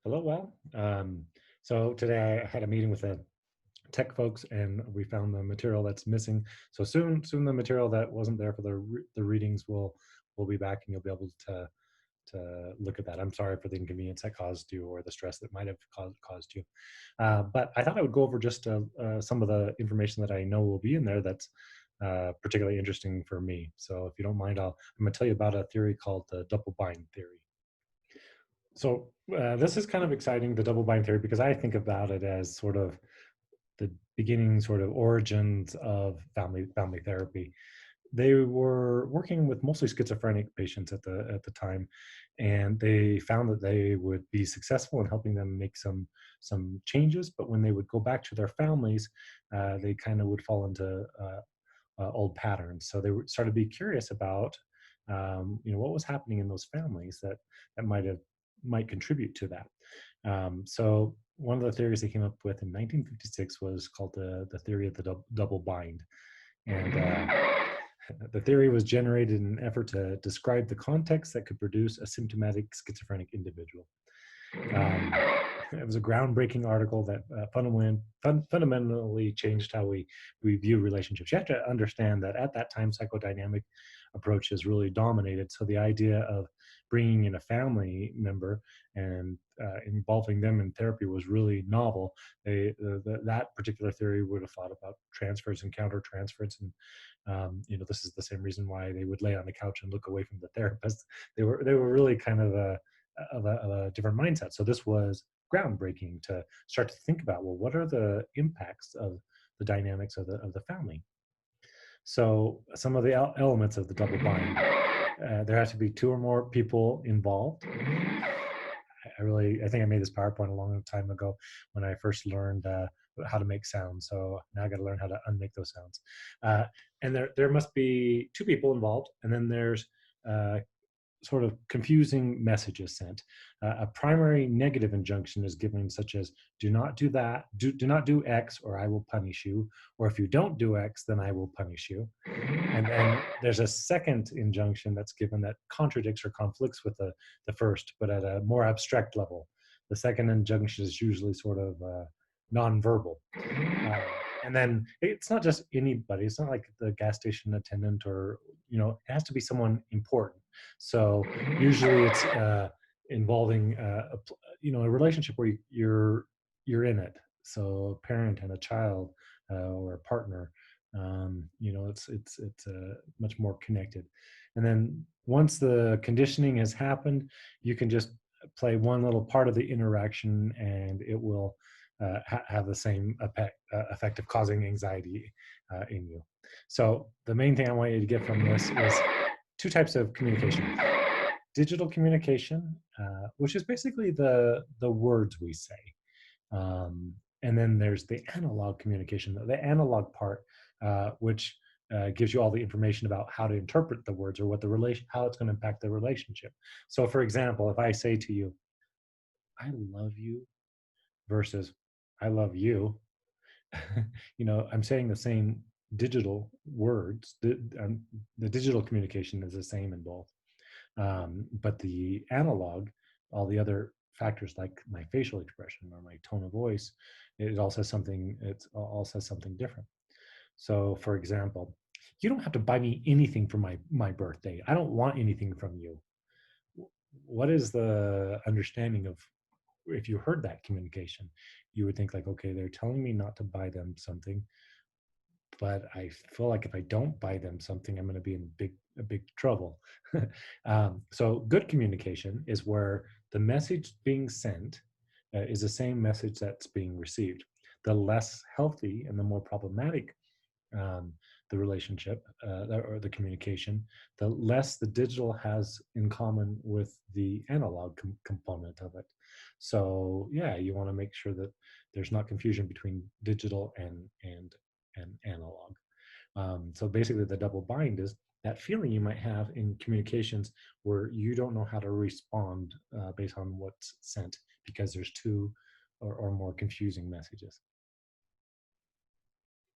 Hello, well. So today I had a meeting with the tech folks, and we found the material that's missing. So soon the material that wasn't there for the readings will be back, and you'll be able to look at that. I'm sorry for the inconvenience that caused you, or the stress that might have caused you. But I thought I would go over just some of the information that I know will be in there that's particularly interesting for me. So if you don't mind, I'm going to tell you about a theory called the double bind theory. So this is kind of exciting, the double bind theory, because I think about it as sort of the beginning, sort of origins of family therapy. They were working with mostly schizophrenic patients at the time, and they found that they would be successful in helping them make some changes. But when they would go back to their families, they kind of would fall into old patterns. So they started to be curious about what was happening in those families that might contribute to that. So one of the theories they came up with in 1956 was called the theory of the double bind. And the theory was generated in an effort to describe the context that could produce a symptomatic schizophrenic individual. Um, it was a groundbreaking article that fundamentally changed how we view relationships. You have to understand that at that time, psychodynamic approaches really dominated. So the idea of bringing in a family member and involving them in therapy was really novel. That particular theory would have thought about transfers and counter transfers, and this is the same reason why they would lay on the couch and look away from the therapist. They were really kind of a different mindset. So this was groundbreaking to start to think about, well, what are the impacts of the dynamics of the family? So some of the elements of the double bind, there has to be two or more people involved. I think I made this PowerPoint a long time ago when I first learned how to make sounds. So now I got to learn how to unmake those sounds. Uh, and there must be two people involved, and then there's uh, sort of confusing messages sent. A primary negative injunction is given, such as "Do not do that," "Do not do X, or I will punish you," or "If you don't do X, then I will punish you." And then there's a second injunction that's given that contradicts or conflicts with the first, but at a more abstract level. The second injunction is usually sort of nonverbal. Uh, and then it's not just anybody. It's not like the gas station attendant, or it has to be someone important. So usually it's involving a relationship where you're in it. So a parent and a child, or a partner. It's much more connected. And then once the conditioning has happened, you can just play one little part of the interaction, and it will have the same effect of causing anxiety in you. So the main thing I want you to get from this is two types of communication: digital communication, which is basically the words we say, um, and then there's the analog communication, the analog part, which gives you all the information about how to interpret the words, or how it's going to impact the relationship. So, for example, if I say to you, "I love you," versus "I love you," I'm saying the same digital words. The digital communication is the same in both. But the analog, all the other factors like my facial expression or my tone of voice, it all says something different. So, for example, you don't have to buy me anything for my birthday. I don't want anything from you. What is the understanding of, if you heard that communication, you would think like, okay, they're telling me not to buy them something, but I feel like if I don't buy them something, I'm going to be in big trouble. So good communication is where the message being sent is the same message that's being received. The less healthy and the more problematic um, the relationship, or the communication, the less the digital has in common with the analog component of it. So yeah, you want to make sure that there's not confusion between digital and analog. So basically, the double bind is that feeling you might have in communications where you don't know how to respond based on what's sent, because there's two or more confusing messages.